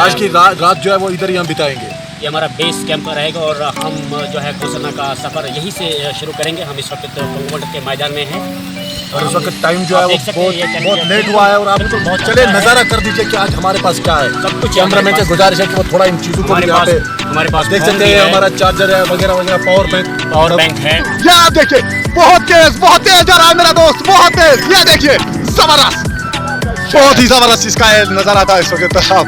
आज की रात जो है वो इधर ही हम बिताएंगे। ये हमारा बेस कैंप रहेगा और हम जो है कौसरना का सफ़र यहीं से शुरू करेंगे। हम इस वक्त कंगोमंड के मैदान में हैं और इस वक्त टाइम जो है वो बहुत लेट हुआ है और आप बहुत चले नज़ारा कर दीजिए कि आज हमारे पास क्या है। सब कुछ कैमरामैन से गुजारिश है कि वो थोड़ा इन चीज़ों को यहाँ पे हमारे पास देख सकते हैं। हमारा चार्जर है वगैरह वगैरह, पावर बैंक है। यहाँ देखिए बहुत तेज जा रहा है मेरा दोस्त, बहुत तेज। ये देखिए जबरदस्त, बहुत ही जबरदस्त इसका नजारा था इस वक्त। साहब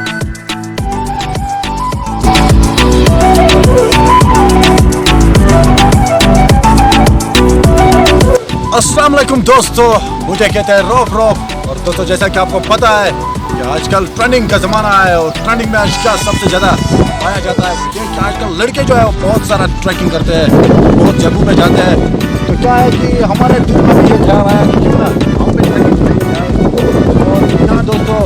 अस्सलाम वालेकुम दोस्तों, मुझे कहते हैं रॉफ। और दोस्तों जैसा कि आपको पता है कि आजकल ट्रेंडिंग का ज़माना है और ट्रेंडिंग में आज क्या सबसे ज़्यादा पाया जाता है कि आजकल लड़के जो है वो बहुत सारा ट्रैकिंग करते हैं, बहुत जगहों पे जाते हैं। तो क्या है कि हमारे दिल में ये ख्याल आया कि क्यों ना हम भी ट्रैकिंग करके जाएं। और यहाँ दोस्तों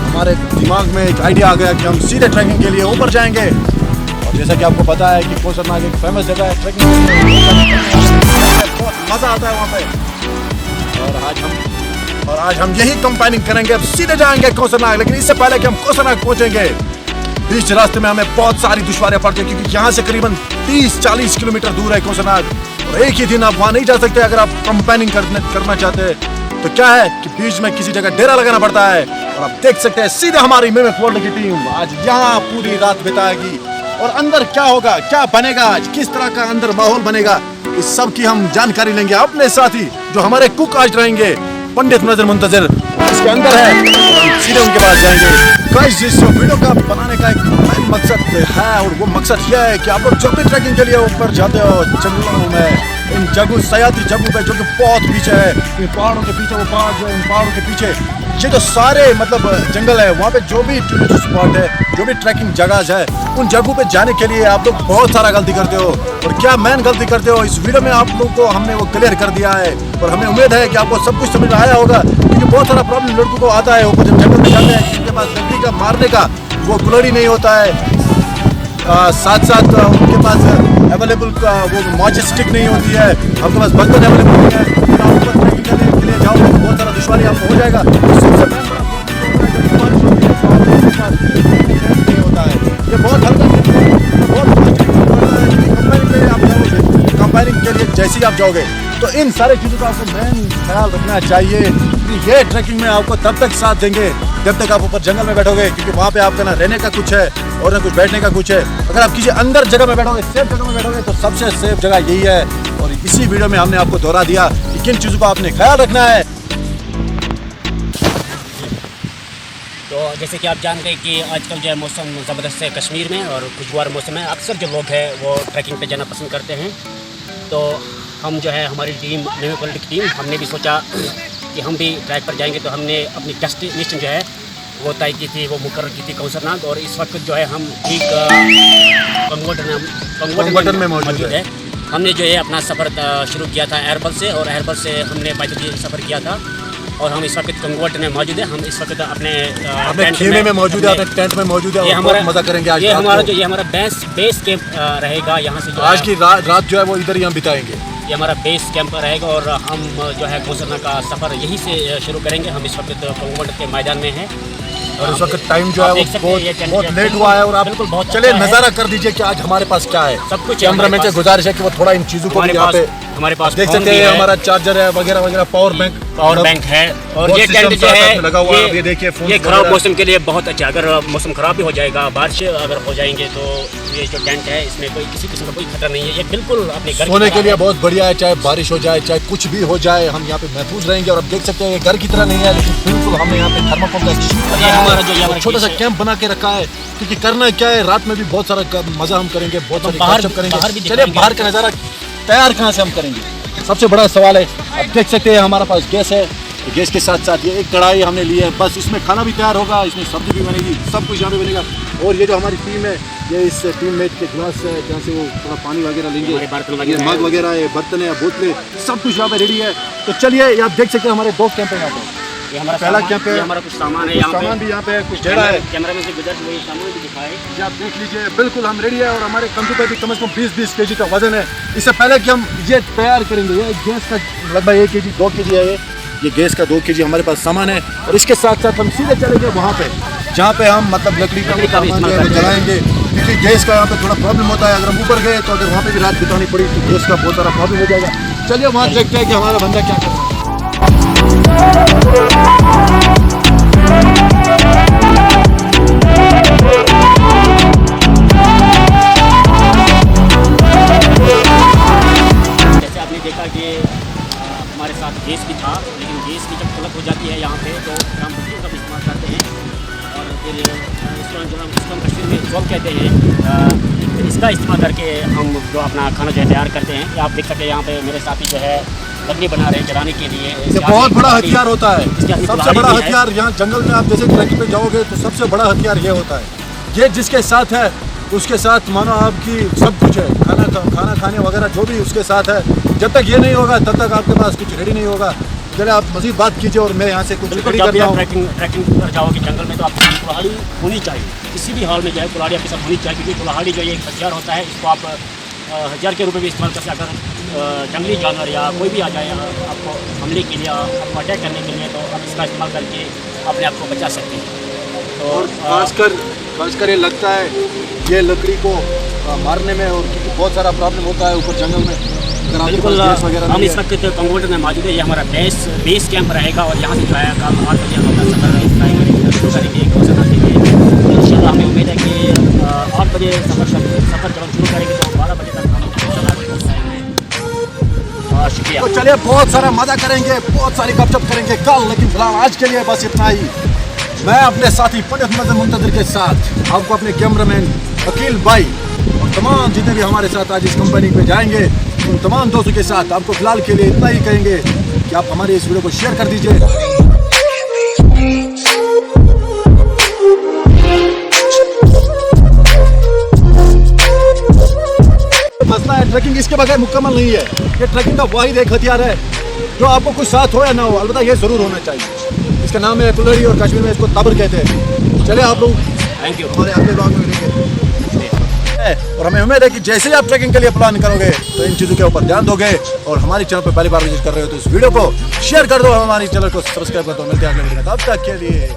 हमारे दिमाग में एक आइडिया आ गया कि हम सीधे ट्रैकिंग के लिए ऊपर जाएंगे। और जैसा कि आपको पता है कि कौसरनाग एक फेमस जगह है ट्रैकिंग, बहुत मज़ा आता है वहाँ पे। और आज हम यही कंपाइनिंग करेंगे। अब सीधे जाएंगे कौसरनाग, लेकिन इससे पहले कि हम कौसरनाग पहुँचेंगे बीच रास्ते में हमें बहुत सारी दुश्वारियाँ पड़ती हैं, क्योंकि यहाँ से करीबन 30-40 किलोमीटर दूर है कौसरनाग और एक ही दिन आप वहाँ नहीं जा सकते। अगर आप कंपाइनिंग करना चाहते हैं तो क्या है कि बीच में किसी जगह डेरा लगाना पड़ता है। और आप देख सकते हैं सीधे हमारी मिमिक वर्ल्ड की टीम आज यहाँ पूरी रात बिताएगी। और अंदर क्या होगा, क्या बनेगा आज, किस तरह का अंदर माहौल बनेगा, इस सब की हम जानकारी लेंगे अपने साथी जो हमारे कुक आज रहेंगे, पंडित नजर मुंतजर इसके अंदर है। हम सीधे उनके पास जाएंगे। गाइस इस वीडियो का बनाने का एक मेन मकसद है और वो मकसद यह है कि आप लोग जब भी ट्रैकिंग के लिए ऊपर जाते हो जंगलों में, इन जगहों सयाती जगहों पे जो कि बहुत पीछे है, इन पहाड़ों के पीछे, वो पहाड़ जो इन पहाड़ों के पीछे ये जो सारे मतलब जंगल है, वहाँ पे जो भी टूरिस्ट स्पॉट है, जो भी ट्रैकिंग जगह है, उन जगहों पे जाने के लिए आप लोग बहुत सारा गलती करते हो। और क्या मेन गलती करते हो, इस वीडियो में आप लोगों को हमने वो क्लियर कर दिया है। और हमें उम्मीद है कि आपको सब कुछ समझ में आया होगा, क्योंकि बहुत सारा प्रॉब्लम लड़कों को आता है ऊपर जब जंगल में जाते हैं, उनके पास लकड़ी का मारने का वो कुल्हाड़ी नहीं होता है, साथ साथ उनके पास अवेलेबल वो माचिस स्टिक नहीं होती है, आपके पास बर्तन अवेलेबल नहीं है। आप ऊपर ट्रैकिंग करने के लिए जाओगे तो बहुत सारा दुश्वारी आपको हो जाएगा। सबसे मेन होता है ये बहुत हल्का कंपाइनिंग के लिए जैसे ही आप जाओगे तो इन सारे चीज़ों का आपको मेन ख्याल रखना चाहिए। ये ट्रैकिंग में आपको तब तक साथ देंगे जब तक आप ऊपर जंगल में बैठोगे, क्योंकि वहाँ पे आपका ना रहने का कुछ है और ना कुछ बैठने का कुछ है। अगर आप किसी अंदर जगह में बैठोगे, सेफ जगह में बैठोगे, तो सबसे सेफ जगह यही है। और इसी वीडियो में हमने आपको दोहरा दिया कि किन चीज़ों का आपने ख्याल रखना है। तो जैसे कि आप जानते हैं कि आजकल जो है मौसम ज़बरदस्त है कश्मीर में और खुशगवार मौसम है। अक्सर जो लोग हैं वो ट्रैकिंग पे जाना पसंद करते हैं। तो हम जो है हमारी टीम मिमिक वर्ल्ड की टीम, हमने भी सोचा कि हम भी ट्रैक पर जाएंगे। तो हमने अपनी डेस्टिनेशन जो है वो तय की थी, वो मुकर्रर की थी कौसरनाग। और इस वक्त जो है हम ठीक कंगोमंड में मौजूद है। हमने जो है अपना सफ़र शुरू किया था एयरबल से, और एयरबल से हमने पैदल सफ़र किया था। और हम इस वक्त कंगोमंड में मौजूद है। हम इस वक्त अपने खेमे में मौजूद है, अपने टेंट में मौजूद है। ये हमारा मज़ा करेंगे आज। ये हमारा बेस कैंप रहेगा। यहाँ से जो आज की रात जो है वो इधर ही हम बिताएंगे। ये हमारा बेस कैंप रहेगा और हम जो है कौसरना का सफ़र यहीं से शुरू करेंगे। हम इस वक्त कंगोमंड के मैदान में हैं और इस वक्त टाइम जो है वो बहुत लेट हुआ है और आप बिल्कुल बहुत चले नज़ारा कर दीजिए कि आज हमारे पास क्या है। सब कुछ कैमरामैन से गुजारिश है कि वो थोड़ा इन चीज़ों को यहाँ पे हमारे पास देख सकते हैं। हमारा चार्जर है वगैरह वगैरह, पावर बैंक है। और ये टेंट जो है लगा हुआ है, ये देखिए ये खराब मौसम के लिए बहुत अच्छा। अगर मौसम खराब भी हो जाएगा, बारिश अगर हो जाएंगे, तो ये जो टेंट है इसमें कोई किसी किस्म का कोई खतरा नहीं है। ये बिल्कुल अपने घर सोने के लिए बहुत बढ़िया है। चाहे बारिश हो जाए, चाहे कुछ भी हो जाए, हम यहाँ पे महफूज रहेंगे। और अब देख सकते हैं घर की तरह नहीं है, लेकिन बिल्कुल हमने यहाँ पे थर्माकोल का एक छोटा सा कैंप बना के रखा है, क्योंकि करना क्या है, रात में भी बहुत सारा मजा हम करेंगे, बहुत सारी बातचीत करेंगे। चलिए बाहर का नज़ारा तैयार कहाँ से हम करेंगे, सबसे बड़ा सवाल है। अब देख सकते हैं हमारे पास गैस है, गैस के साथ साथ ये एक कढ़ाई हमने ली है, बस इसमें खाना भी तैयार होगा, इसमें सब्जी भी बनेगी, सब कुछ यहाँ पे बनेगा। और ये जो हमारी टीम है, ये इस टीममेट के गिलास है जहाँ से वो थोड़ा पानी वगैरह लेंगे, ये मग वगैरह है, बर्तन है, बोतलें, सब कुछ यहाँ पे रेडी है। तो चलिए आप देख सकते हैं हमारे दो कैंप है यहाँ पे। ये हमारा पहला कैंप है, हमारा कुछ सामान है, सामान भी यहाँ पे कुछ डेरा है। कैमरा से गुजर वही सामान भी दिखाए, ये आप देख लीजिए, बिल्कुल हम रेडी है। और हमारे कंधों पे भी कम से कम 20-20 केजी का वजन है। इससे पहले कि हम ये तैयार करेंगे, ये गैस का लगभग 1 केजी 2 केजी है, ये गैस का 2 केजी हमारे पास सामान है। और इसके साथ साथ हम सीधे चलेंगे वहाँ पे जहाँ पे हम मतलब लकड़ी का लकड़ी का भी सामान जो है इस्तेमाल वो करते हैं। जलाएंगे, क्योंकि गैस का यहाँ पे थोड़ा प्रॉब्लम होता है। अगर हम ऊपर गए तो अगर वहाँ पे भी रात बितानी पड़ी तो गैस का बहुत सारा प्रॉब्लम हो जाएगा। चलिए वहाँ देखते हैं कि हमारा बंदा क्या कर रहा है। जैसे आपने देखा कि हमारे साथ गैस भी था, लेकिन गैस की जब तलब हो जाती है यहाँ पे तो फिर हम बच्चों का भी इस्तेमाल करते हैं। और फिर इसको हम कश्मीर में जॉब कहते हैं, फिर इसका इस्तेमाल करके हम जो अपना खाना जो है तैयार करते हैं। ये आप देख सकते हैं यहाँ पे मेरे साथी जो है लकड़ी बना रहे हैं जलाने के लिए। ये बहुत बड़ा हथियार होता है। इसके हाथ में सबसे कुल्हाड़ी बड़ा भी है। हथियार यहाँ जंगल में आप जैसे ट्रैकिंग पे जाओगे तो सबसे बड़ा हथियार ये होता है। ये जिसके साथ है उसके साथ मानो आपकी सब कुछ है, खाना खाने वगैरह जो भी उसके साथ है। जब तक ये नहीं होगा तब तक आपके पास कुछ रेडी नहीं होगा। चलिए आप मजीद बात कीजिए और मैं यहाँ से कुछ बिल्कुल रेडी जब भी करता आप हूँ। ट्रैकिंग पर जाओगे जंगल में तो आपको कुल्हाड़ी होनी चाहिए। किसी भी हाल में जो है कुल्हाड़ी आपके साथ होनी चाहिए, क्योंकि कुल्हाड़ी जो है एक हथियार होता है। इसको आप हथियार के रूप में भी इस्तेमाल कर सकते हैं। अगर जंगली जानवर या कोई भी आ जाए आपको हमले के लिए, आपको अटैक करने के लिए, तो आप इसका इस्तेमाल करके अपने आप को बचा सकते हैं। और खासकर ये लगता है ये लकड़ी को मारने में, और क्योंकि बहुत सारा प्रॉब्लम होता है ऊपर जंगल में। अगर आपके बिल्कुल पास गैस वगैरह हम नहीं इस है। वक्त कंगोल्ड में मौजूद है। ये हमारा बेस कैंप रहेगा और यहाँ से जो है कल 8 बजे हम अपना सफर शुरू करेंगे रोजाना के लिए। इंशाल्लाह हमें उम्मीद है कि 8 बजे सफ़र जब हम शुरू करेंगे तो 12 बजे तक हम पहुँच जाएंगे। शुक्रिया। तो चलिए बहुत सारा मजा करेंगे, बहुत सारी गपशप करेंगे कल, लेकिन फिलहाल आज के लिए बस इतना ही। मैं अपने साथी पंडित मजहर मुंतजर के साथ आपको अपने कैमरामैन वकील भाई और तमाम जितने भी हमारे साथ आज इस कंपनी पे जाएंगे उन तमाम दोस्तों के साथ आपको फिलहाल के लिए इतना ही कहेंगे कि आप हमारे इस वीडियो को शेयर कर दीजिए। मसला है ट्रैकिंग इसके बगैर मुकम्मल नहीं है। ये ट्रैकिंग का वाहिद एक हथियार है जो आपको कुछ साथ हो या ना हो, अलबत्ता ये ज़रूर होना चाहिए। इसका नाम है कुल्हाड़ी और कश्मीर में इसको तबर कहते हैं। चलिए आप लोग थैंक यू। हमारे अगले ब्लॉग में मिलेंगे। और हमें उम्मीद है कि जैसे ही आप ट्रैकिंग के लिए प्लान करोगे तो इन चीज़ों के ऊपर ध्यान दोगे। और हमारी चैनल पर पहली बार विजिट कर रहे हो तो इस वीडियो को शेयर कर दो, हमारी चैनल को सब्सक्राइब कर दो। मिलते हैं अगले वीडियो में, तब तक के लिए।